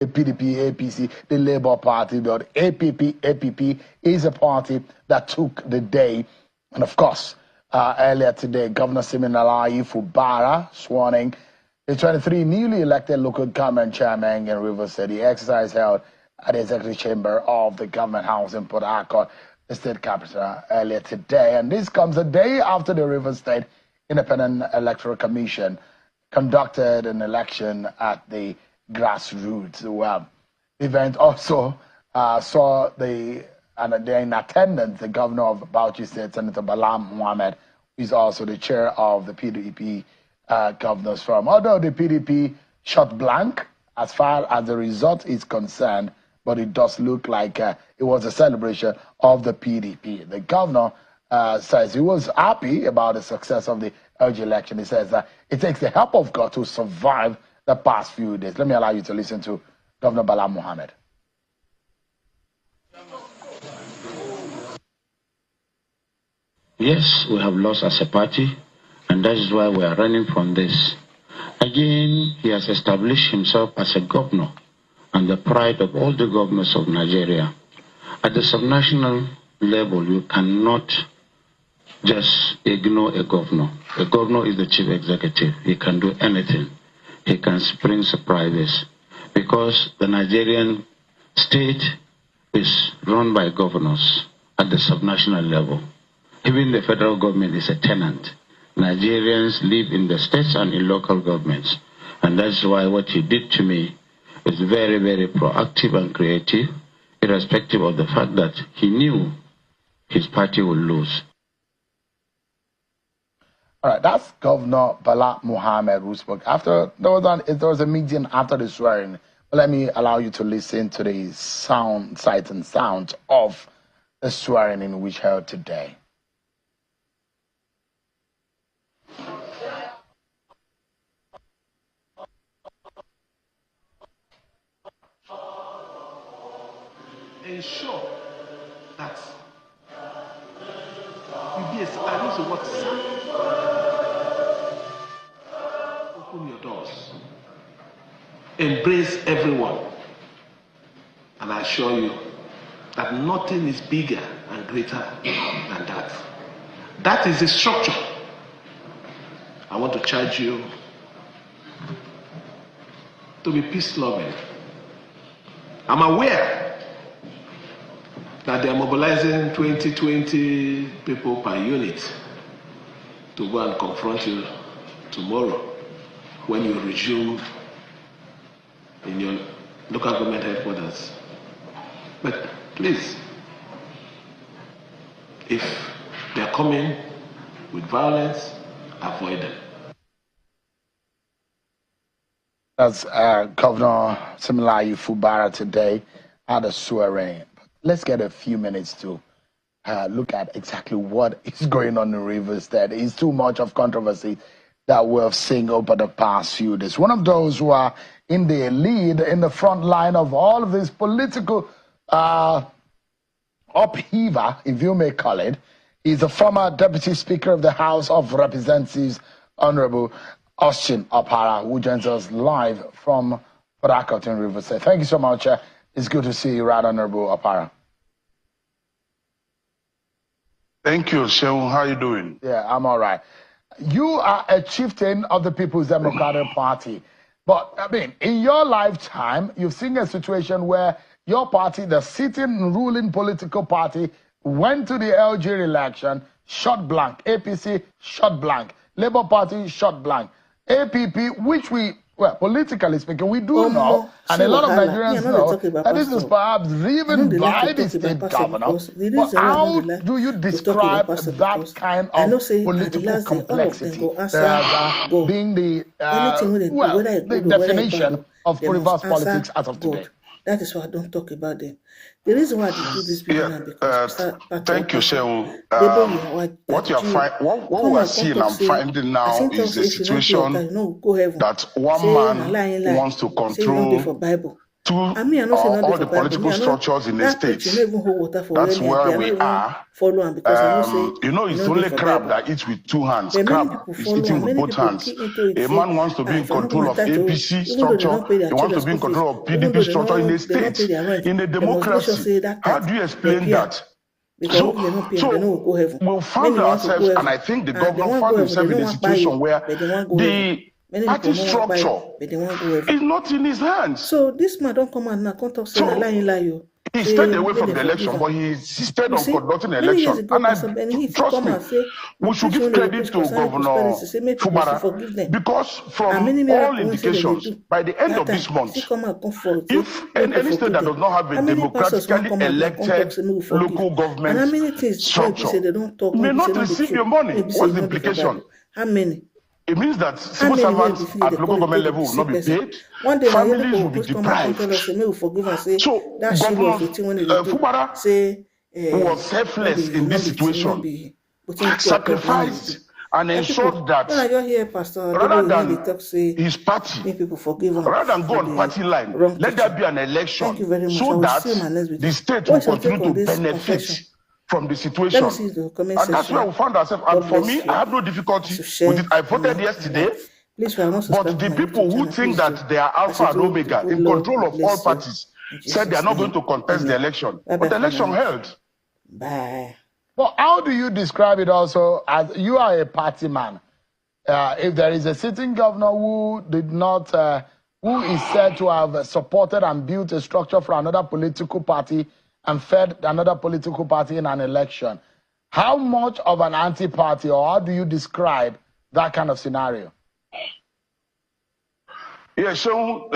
the PDP, APC, the Labour Party, but APP is a party that took the day. And of course, earlier today, Governor Fubara sworn in the 23 newly elected local government chairman in Rivers State. The exercise held at the executive chamber of the government house in Port Harcourt, the state capital, earlier today. And this comes a day after the Rivers State Independent Electoral Commission conducted an election at the grassroots. Well, the event also saw in attendance the governor of Bauchi State, Senator Bala Mohammed, who is also the chair of the PDP Governors Forum. Although the PDP shot blank as far as the result is concerned, but it does look like it was a celebration of the PDP. The governor says he was happy about the success of the LG election. He says that it takes the help of God to survive the past few days. Let me allow you to listen to Governor Bala Mohammed. Yes, we have lost as a party, and that is why we are running from this. Again, he has established himself as a governor and the pride of all the governors of Nigeria. At the subnational level, you cannot just ignore a governor. A governor is the chief executive. He can do anything. He can spring surprises because the Nigerian state is run by governors at the subnational level. Even the federal government is a tenant. Nigerians live in the states and in local governments. And that's why what he did to me is very, very proactive and creative, irrespective of the fact that he knew his party would lose. All right, that's Governor Bala Mohammed who spoke. After there was a meeting after the swearing. But let me allow you to listen to the sights and sounds of the swearing in which held today. Ensure that you be I use the word open your doors, embrace everyone, and I assure you that nothing is bigger and greater than that. That is the structure. I want to charge you to be peace-loving. I'm aware that they are mobilizing 20 people per unit to go and confront you tomorrow when you resume in your local government headquarters. But please, if they are coming with violence, avoid them. That's Governor Fubara today at a swearing. Let's get a few minutes to look at exactly what is going on in Rivers. That is too much of controversy that we have seen over the past few days. One of those who are in the lead, in the front line of all of this political upheaval, if you may call it, is the former Deputy Speaker of the House of Representatives, Honorable Austin Opara, who joins us live from Port Harcourt in Rivers. Thank you so much. It's good to see you, Right Honorable Opara. Thank you, Shehu. How are you doing? Yeah, I'm all right. You are a chieftain of the People's Democratic Party. But, I mean, in your lifetime, you've seen a situation where your party, the sitting ruling political party, went to the LG election, shot blank. APC, shot blank. Labour Party, shot blank. APP, which we, well, politically speaking, we do know, and a lot of Nigerians know, that this is perhaps driven by the state governor. But how do you describe that kind of political complexity being the definition of reverse politics as of today? That is why I don't talk about them. The reason why they do this because thank you, Shehu. What we are seeing and finding now is the situation that one man wants to control to I mean, I know say not all the for Bible. political structures in the that state. preaching even hold water for That's where where we are. follow him because I know say You know, it's only crab that eats with two hands. but many Crab people is follow eating and with many both people hands. key into it. A man wants to be in control of APC even though they structure. don't pay their He wants to children's be in school fees, control of even though PDP structure in a state. In a democracy. How do you explain that? Because if they don't pay, they don't go heaven. We found ourselves, and I think the governor found himself in a situation where the party structure is not in his hands. So this man don't come and now come talk say lie. He stayed away from the election, but he insisted on conducting the election. And trust me, we should give credit to Governor Fubara because from all indications, by the end of this month, if any state that does not have a democratically elected local government structure may not receive your money. What's the implication? How many? It means that civil servants at local government level will not be paid. Families will be deprived. So Governor Fubara was selfless in this situation, sacrificed and ensured that rather than his party, rather than go on party line, let there be an election so that the state will continue to benefit from the situation. And that's where we found ourselves. And for me, I have no difficulty with it. I voted yesterday. But the people who think that they are alpha and omega in control of all parties said they are not going to contest the election. But the election held. Bye. Well, how do you describe it also as you are a party man? If there is a sitting governor who did not, who is said to have supported and built a structure for another political party and fed another political party in an election, how much of an anti-party, or how do you describe that kind of scenario? Yeah, so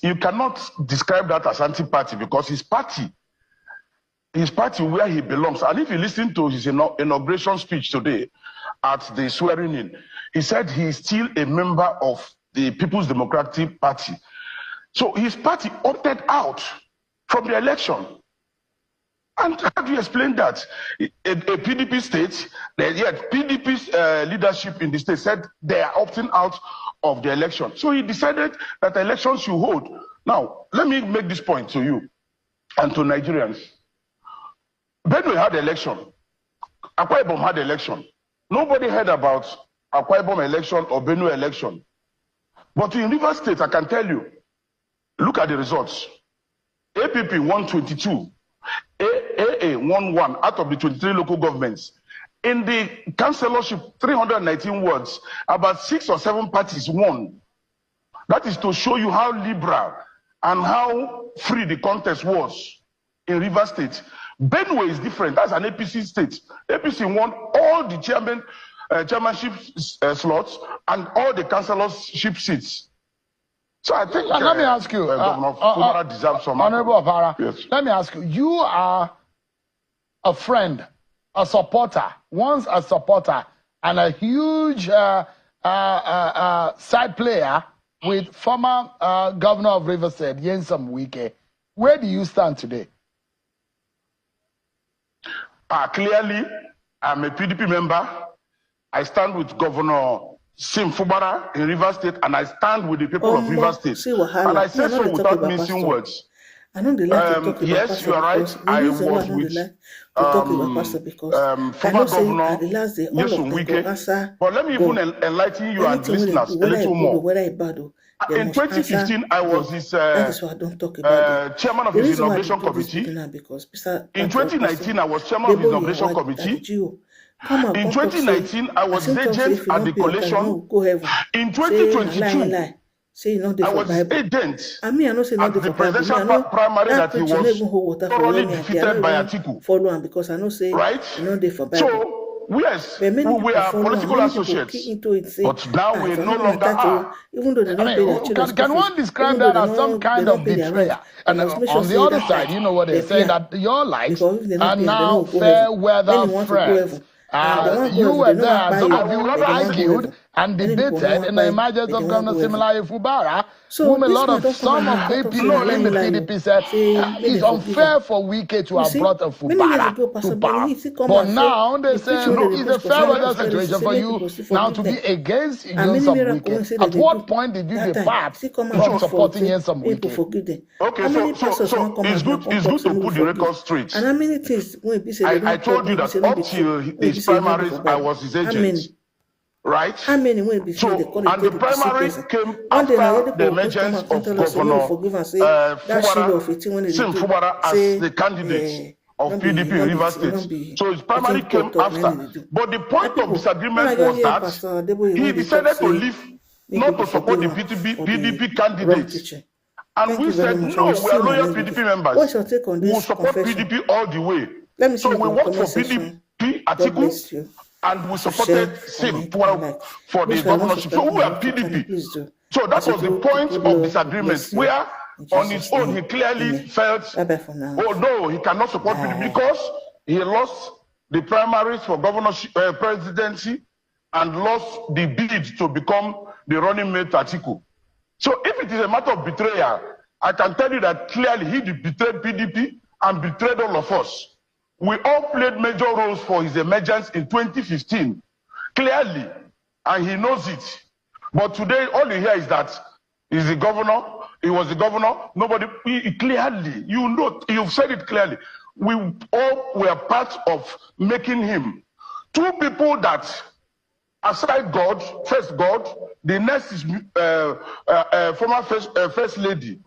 you cannot describe that as anti-party because his party where he belongs. And if you listen to his inauguration speech today at the swearing in, he said he is still a member of the People's Democratic Party. So his party opted out from the election. And how do you explain that? A PDP state, yet PDP's leadership in the state said they are opting out of the election. So he decided that the elections should hold. Now, let me make this point to you and to Nigerians. Benue had the election. Akwa Ibom had the election. Nobody heard about Akwa Ibom election or Benue election. But in Rivers State, I can tell you, look at the results. APP won 22. AA won 1 out of the 23 local governments. In the councillorship, 319 wards, about 6 or 7 parties won. That is to show you how liberal and how free the contest was in Rivers State. Benue is different. That's an APC state. APC won all the chairmanship slots and all the councillorship seats. So I think let me ask you, Governor Fubara deserves some. Honorable Fubara, yes. Let me ask you, you are a friend, a supporter, once a supporter, and a huge side player with former Governor of Rivers State, Wike. Where do you stand today? Clearly, I'm a PDP member. I stand with Governor Fubara in Rivers State, and I stand with the people of Rivers State. And I say so without mincing words. I don't like to talk yes, you are right. I was with former Governor Wike. But let me even enlighten you and listeners a little more. In 2015, I was his chairman of his inauguration committee. In 2019, I was chairman of his inauguration committee. In 2019, I was agent at the collation. In 2022, I was agent at the presidential primary that he was thoroughly defeated by Atiku. Right? So, yes, we are political associates, but now we no longer are. Can one describe that as some kind of betrayal? And on the other side, you know what they say, that your lives are now fair weather friends. You were there, some of you argued and debated in the emergence of Governor Fubara, so whom a lot of some of the people in the PDP said it's unfair for Wike to have brought a Fubara to power. But now they say it's a fair weather situation for you now to be against Nyesom Wike. At what point did you depart from supporting Nyesom Wike? Okay, so it's good to put the record straight. And how many things I told you that up till his primaries, I was his agent. Right? How many will be so, and the primary came after the emergence of Governor Fubara as the candidate of PDP in Rivers State. So his primary came after. But the point of disagreement was that he decided to leave, not to support the PDP candidate. And we said, no, we are loyal PDP members. We will support PDP all the way. So we worked for PDP Atiku, and we supported him for the governorship. So we are PDP. So that was the point of disagreement, where on his own he clearly felt, oh no, he cannot support PDP because he lost the primaries for governorship, presidency, and lost the bid to become the running mate to Atiku. So if it is a matter of betrayal, I can tell you that clearly he betrayed PDP and betrayed all of us. We all played major roles for his emergence in 2015, clearly, and he knows it. But today, all you hear is that he's the governor, he was the governor, nobody, clearly, you know, you've said it clearly. We all were part of making him. Two people that, aside God, first God, the next is former first lady,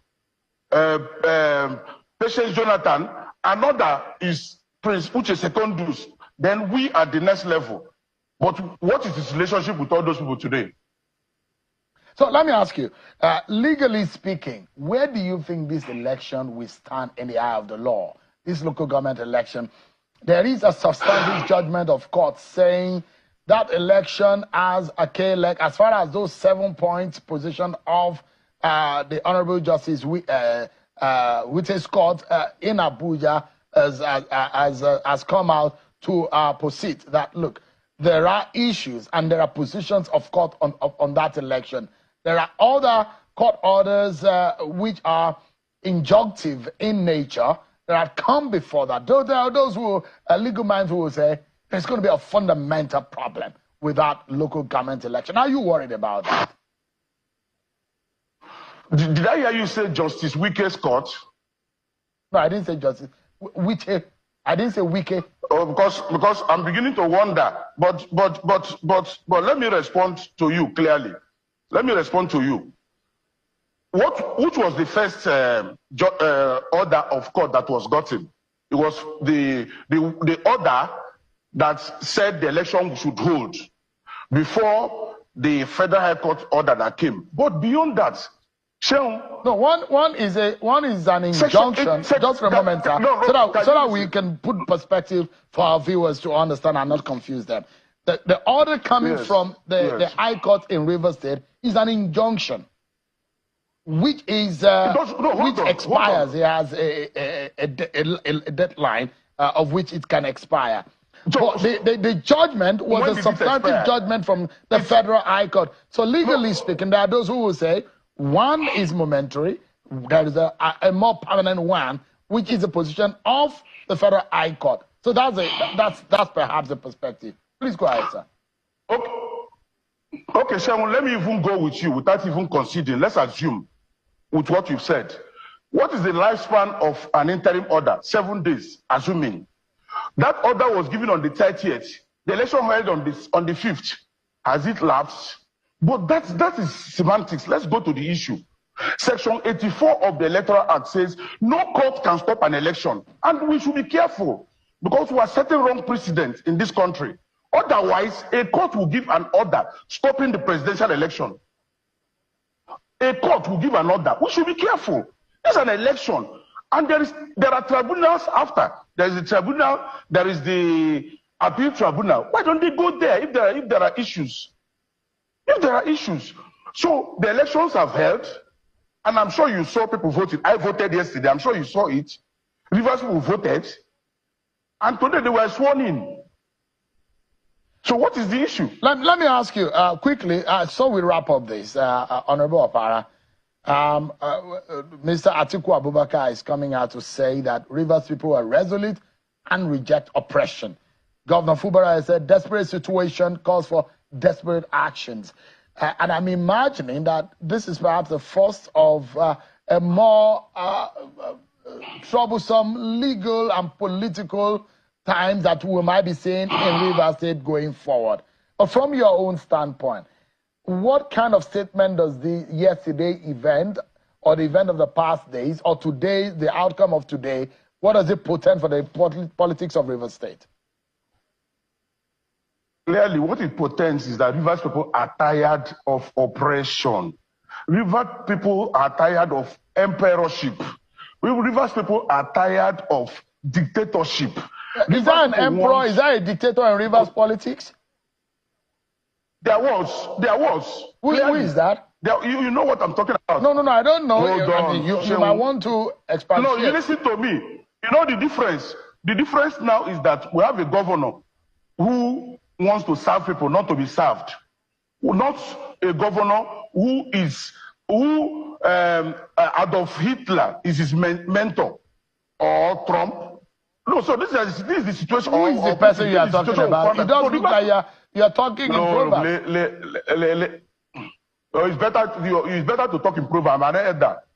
Patience Jonathan, another is Prince Uche Secondus. Then we are the next level. But what is his relationship with all those people today? So let me ask you, legally speaking, where do you think this election will stand in the eye of the law? This local government election, there is a substantive judgment of court saying that election as a K-leg, as far as those 7 points position of the Honorable Justice Wite's court in Abuja has come out to proceed that, look, there are issues and there are positions of court on that election. There are other court orders which are injunctive in nature that have come before that. Though there are those who legal minds who will say there's going to be a fundamental problem with that local government election. Are you worried about that? Did I hear you say Justice Wike's court? No, I didn't say Justice Wike. I didn't say Wike. Oh, because I'm beginning to wonder. But let me respond to you clearly. Let me respond to you. Which was the first order of court that was gotten? It was the order that said the election should hold before the Federal High Court order that came. But beyond that, no, one is an injunction. Just for a moment, so that we can put perspective for our viewers to understand and not confuse them. The order coming from the High Court in Rivers State is an injunction, which is which expires. It has a deadline of which it can expire. So, the judgment was a substantive judgment from the Federal High Court. So legally speaking, there are those who will say one is momentary. There is a more permanent one, which is the position of the Federal High Court. So that's perhaps the perspective. Please go ahead, sir. Okay, Sharon, let me even go with you without even considering. Let's assume with what you've said. What is the lifespan of an interim order? 7 days, assuming. That order was given on the 30th. The election held on the 5th. Has it lapsed? But that is semantics. Let's go to the issue. Section 84 of the Electoral Act says no court can stop an election. And we should be careful because we are setting wrong precedent in this country. Otherwise, a court will give an order stopping the presidential election. A court will give an order. We should be careful. It's an election. And there are tribunals after. There is the tribunal, there is the appeal tribunal. Why don't they go there if there are issues? If there are issues. So the elections have held, and I'm sure you saw people voting. I voted yesterday. I'm sure you saw it. Rivers people voted, and today they were sworn in. So what is the issue? Let me ask you quickly, so we wrap up this, Honorable Opara. Mr. Atiku Abubakar is coming out to say that Rivers people are resolute and reject oppression. Governor Fubara has said desperate situation calls for desperate actions. And I'm imagining that this is perhaps the first of a more troublesome legal and political times that we might be seeing in Rivers State going forward. But from your own standpoint, what kind of statement does the yesterday event or the event of the past days or today, the outcome of today, what does it portend for the politics of Rivers State? Clearly, what it portends is that Rivers people are tired of oppression. Rivers people are tired of emperorship. Rivers people are tired of dictatorship. Is that an emperor? Is that a dictator in Rivers politics? There was. Who is that? You know what I'm talking about? No, I don't know. Hold on. You might want to expand. No, you listen to me. You know the difference? The difference now is that we have a governor who wants to serve people, not to be served. Not a governor who Adolf Hitler is his mentor, or Trump. No, so this is the situation. Who is the person you are talking about? It does look like you are talking in proverbs. It's better to talk in proverbs. I heard that.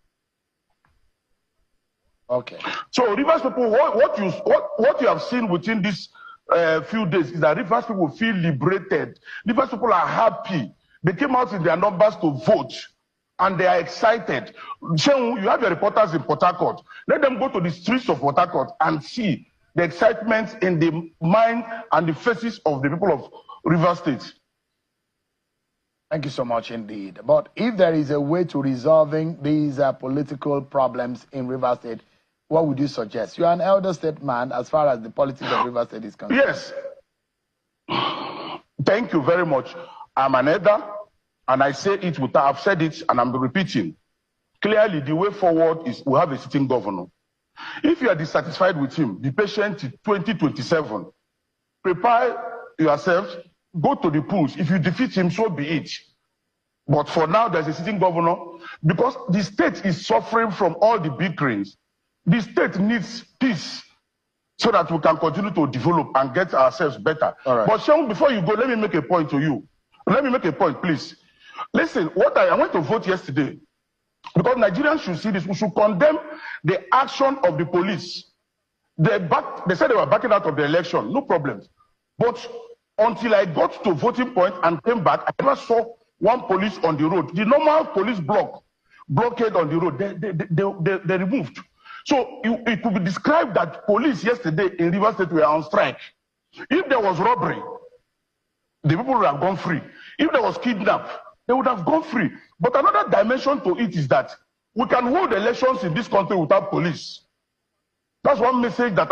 Okay. So Rivers people, what you have seen within these few days is that Rivers people feel liberated. Rivers people are happy. They came out in their numbers to vote, and they are excited. You have your reporters in Port Harcourt. Let them go to the streets of Port Harcourt and see the excitement in the mind and the faces of the people of Rivers State. Thank you so much indeed. But if there is a way to resolving these political problems in Rivers State, what would you suggest? You are an elder statesman as far as the politics of Rivers State is concerned. Yes. Thank you very much. I'm an elder, and I say it I've said it, and I'm repeating. Clearly, the way forward is we have a sitting governor. If you are dissatisfied with him, be patient till 2027. Prepare yourself, go to the polls. If you defeat him, so be it. But for now, there's a sitting governor, because the state is suffering from all the bickerings. The state needs peace so that we can continue to develop and get ourselves better. All right. But Sean, before you go, let me make a point to you. Let me make a point, please. Listen, I went to vote yesterday because Nigerians should see this. We should condemn the action of the police. They said they were backing out of the election, no problem. But until I got to voting point and came back, I never saw one police on the road. The normal police blockade on the road, they removed. So it could be described that police yesterday in Rivers State were on strike. If there was robbery, the people would have gone free. If there was kidnap, they would have gone free. But another dimension to it is that we can hold elections in this country without police. That's one message that